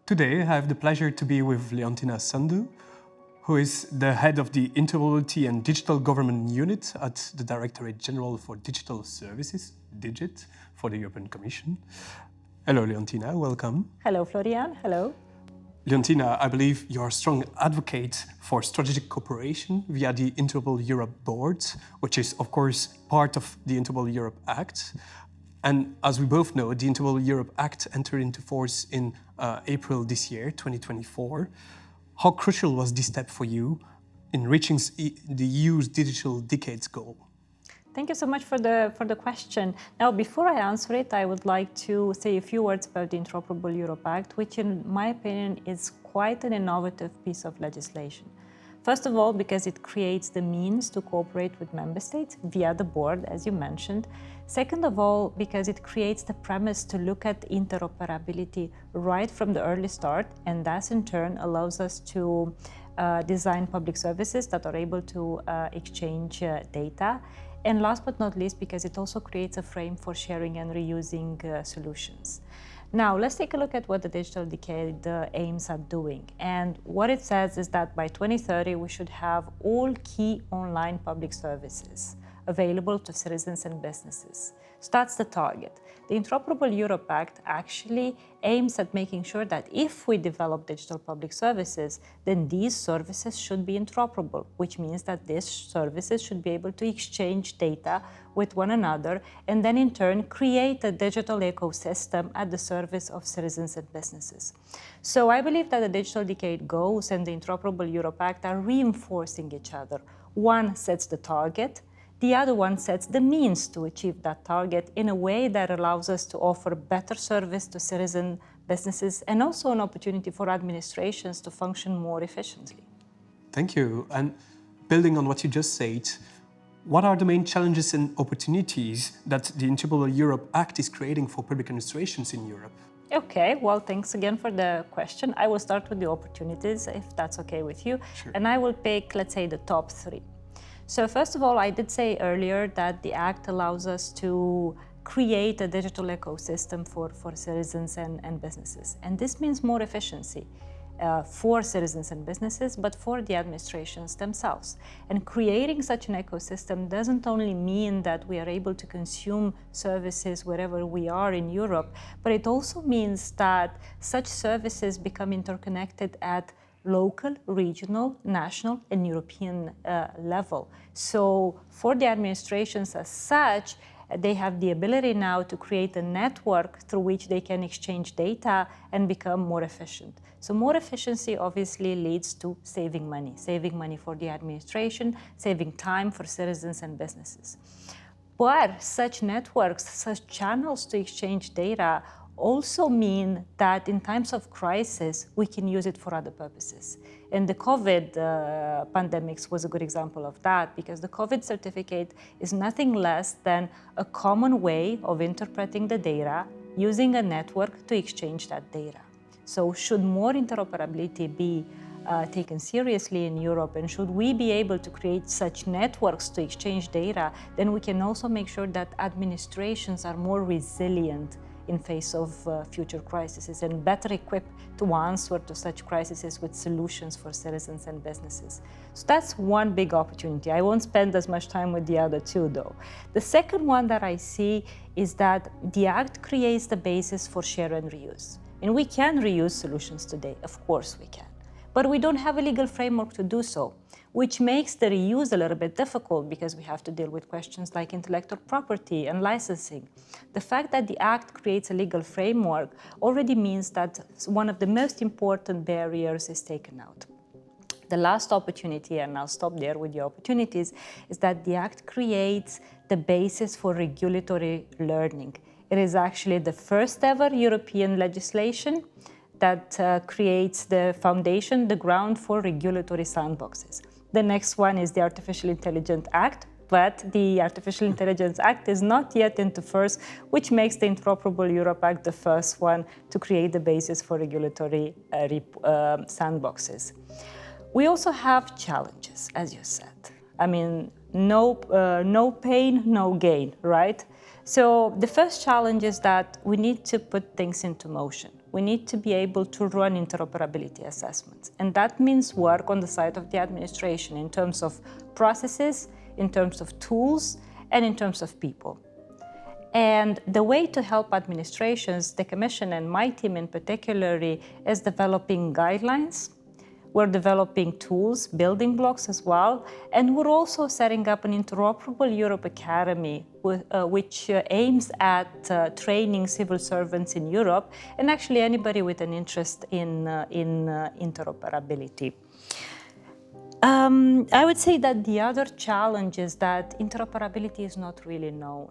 Today, I have the pleasure to be with Leontina Sandu, who is the head of the Interoperability and Digital Government Unit at the Directorate General for Digital Services, DIGIT, for the European Commission. Hello, Leontina, welcome. Hello, Florian, hello. Leontina, I believe you're a strong advocate for strategic cooperation via the Interoperable Europe Board, which is, of course, part of the Interoperable Europe Act. And as we both know, the Interoperable Europe Act entered into force in April this year, 2024. How crucial was this step for you in reaching the EU's digital decades goal? Thank you so much for the question. Now, before I answer it, I would like to say a few words about the Interoperable Europe Act, which in my opinion is quite an innovative piece of legislation. First of all, because it creates the means to cooperate with member states via the board, as you mentioned. Second of all, because it creates the premise to look at interoperability right from the early start, and thus in turn allows us to design public services that are able to exchange data. And last but not least, because it also creates a frame for sharing and reusing solutions. Now, let's take a look at what the Digital Decade aims at doing. And what it says is that by 2030, we should have all key online public services available to citizens and businesses. So that's the target. The Interoperable Europe Act actually aims at making sure that if we develop digital public services, then these services should be interoperable, which means that these services should be able to exchange data with one another and then in turn create a digital ecosystem at the service of citizens and businesses. So I believe that the Digital Decade goals and the Interoperable Europe Act are reinforcing each other. One sets the target, the other one sets the means to achieve that target in a way that allows us to offer better service to citizen businesses and also an opportunity for administrations to function more efficiently. Thank you. And building on what you just said, what are the main challenges and opportunities that the Interoperable Europe Act is creating for public administrations in Europe? Okay, well, thanks again for the question. I will start with the opportunities, if that's okay with you. Sure. And I will pick, let's say, the top three. So first of all, I did say earlier that the Act allows us to create a digital ecosystem for citizens and businesses. And this means more efficiency for citizens and businesses, but for the administrations themselves. And creating such an ecosystem doesn't only mean that we are able to consume services wherever we are in Europe, but it also means that such services become interconnected at local, regional, national, and European level. So for the administrations as such, they have the ability now to create a network through which they can exchange data and become more efficient. So more efficiency obviously leads to saving money for the administration, saving time for citizens and businesses. But such networks, such channels to exchange data also mean that in times of crisis, we can use it for other purposes. And the COVID pandemics was a good example of that, because the COVID certificate is nothing less than a common way of interpreting the data using a network to exchange that data. So should more interoperability be taken seriously in Europe, and should we be able to create such networks to exchange data, then we can also make sure that administrations are more resilient in face of future crises and better equipped to answer to such crises with solutions for citizens and businesses. So that's one big opportunity. I won't spend as much time with the other two though. The second one that I see is that the Act creates the basis for share and reuse. And we can reuse solutions today, of course we can. But we don't have a legal framework to do so, which makes the reuse a little bit difficult because we have to deal with questions like intellectual property and licensing. The fact that the Act creates a legal framework already means that one of the most important barriers is taken out. The last opportunity, and I'll stop there with the opportunities, is that the Act creates the basis for regulatory learning. It is actually the first ever European legislation that creates the foundation, the ground for regulatory sandboxes. The next one is the Artificial Intelligence Act, but the Artificial Intelligence Act is not yet into force, which makes the Interoperable Europe Act the first one to create the basis for regulatory sandboxes. We also have challenges, as you said. I mean, no pain, no gain, right? So the first challenge is that we need to put things into motion. We need to be able to run interoperability assessments. And that means work on the side of the administration in terms of processes, in terms of tools, and in terms of people. And the way to help administrations, the Commission and my team in particular, is developing guidelines. We're developing tools, building blocks as well, and we're also setting up an Interoperable Europe Academy, which aims at training civil servants in Europe and actually anybody with an interest in interoperability. I would say that the other challenge is that interoperability is not really known.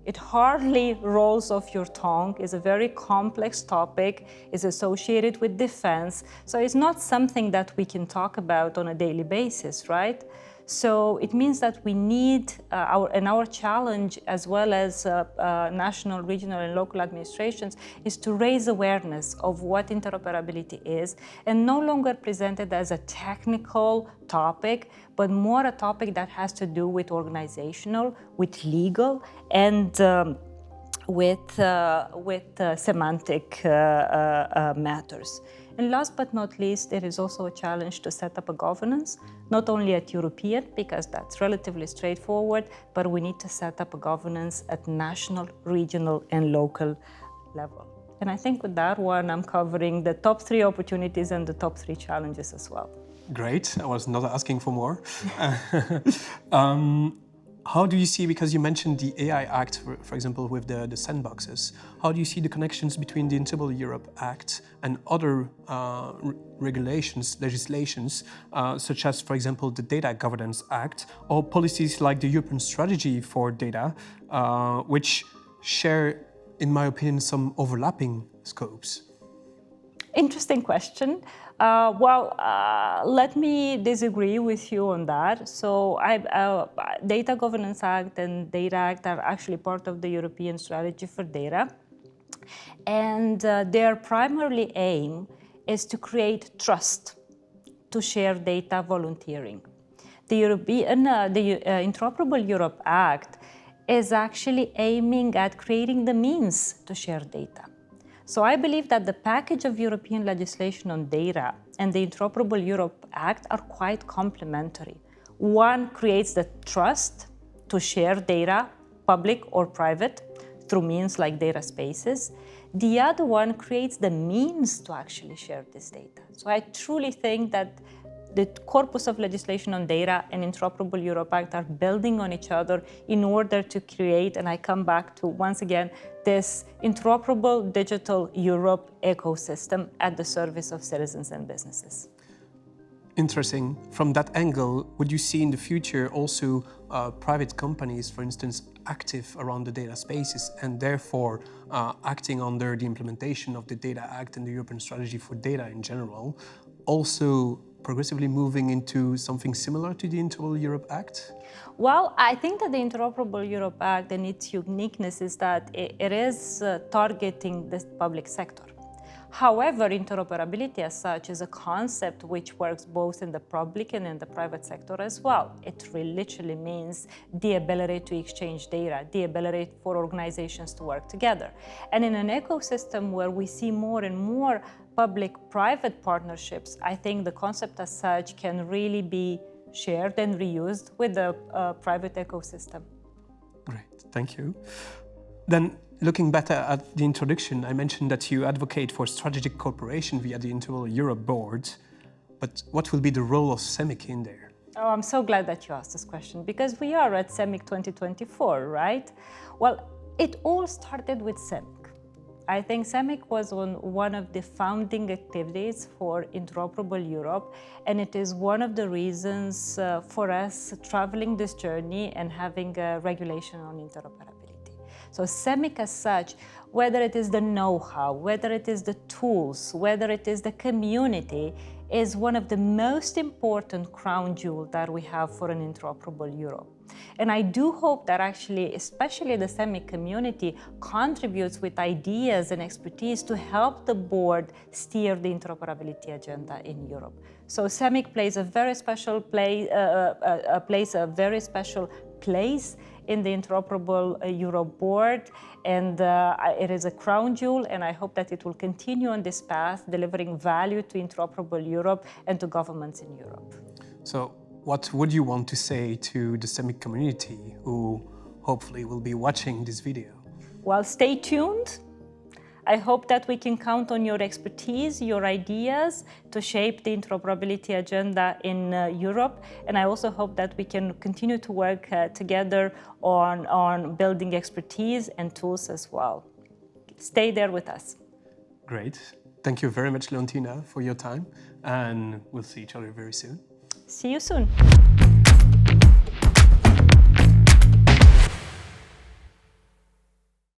It hardly rolls off your tongue. It's a very complex topic. It's associated with defense. So it's not something that we can talk about on a daily basis, right? So it means that we need our challenge, as well as national, regional, and local administrations, is to raise awareness of what interoperability is and no longer present it as a technical topic, but more a topic that has to do with organizational, with legal, and with semantic matters. And last but not least, it is also a challenge to set up a governance, not only at European, because that's relatively straightforward, but we need to set up a governance at national, regional, and local level. And I think with that one, I'm covering the top 3 opportunities and the top 3 challenges as well. Great. I was not asking for more. How do you see, because you mentioned the AI Act, for example, with the sandboxes, how do you see the connections between the Interoperable Europe Act and other regulations, legislations, such as, for example, the Data Governance Act, or policies like the European Strategy for Data, which share, in my opinion, some overlapping scopes? Interesting question. Let me disagree with you on that. So, Data Governance Act and Data Act are actually part of the European Strategy for Data. And their primary aim is to create trust, to share data volunteering. The Interoperable Europe Act is actually aiming at creating the means to share data. So I believe that the package of European legislation on data and the Interoperable Europe Act are quite complementary. One creates the trust to share data, public or private, through means like data spaces. The other one creates the means to actually share this data. So I truly think that the corpus of legislation on data and Interoperable Europe Act are building on each other in order to create, and I come back to, once again, this interoperable digital Europe ecosystem at the service of citizens and businesses. Interesting. From that angle, would you see in the future also private companies, for instance, active around the data spaces and therefore acting under the implementation of the Data Act and the European Strategy for Data in general, also progressively moving into something similar to the Interoperable Europe Act? Well, I think that the Interoperable Europe Act and its uniqueness is that it is targeting the public sector. However, interoperability as such is a concept which works both in the public and in the private sector as well. It literally means the ability to exchange data, the ability for organizations to work together. And in an ecosystem where we see more and more public-private partnerships, I think the concept as such can really be shared and reused with the private ecosystem. Great, thank you. Then, looking better at the introduction, I mentioned that you advocate for strategic cooperation via the Interoperable Europe Board, but what will be the role of SEMIC in there? Oh, I'm so glad that you asked this question, because we are at SEMIC 2024, right? Well, it all started with SEMIC. I think SEMIC was one of the founding activities for Interoperable Europe, and it is one of the reasons for us traveling this journey and having a regulation on interoperability. So SEMIC as such, whether it is the know-how, whether it is the tools, whether it is the community, is one of the most important crown jewels that we have for an interoperable Europe. And I do hope that actually, especially the SEMIC community, contributes with ideas and expertise to help the board steer the interoperability agenda in Europe. So SEMIC plays a very special place in the Interoperable Europe Board, and it is a crown jewel, and I hope that it will continue on this path, delivering value to Interoperable Europe and to governments in Europe. So what would you want to say to the SEMIC community who hopefully will be watching this video? Well, stay tuned. I hope that we can count on your expertise, your ideas to shape the interoperability agenda in Europe. And I also hope that we can continue to work together on building expertise and tools as well. Stay there with us. Great. Thank you very much, Leontina, for your time. And we'll see each other very soon. See you soon.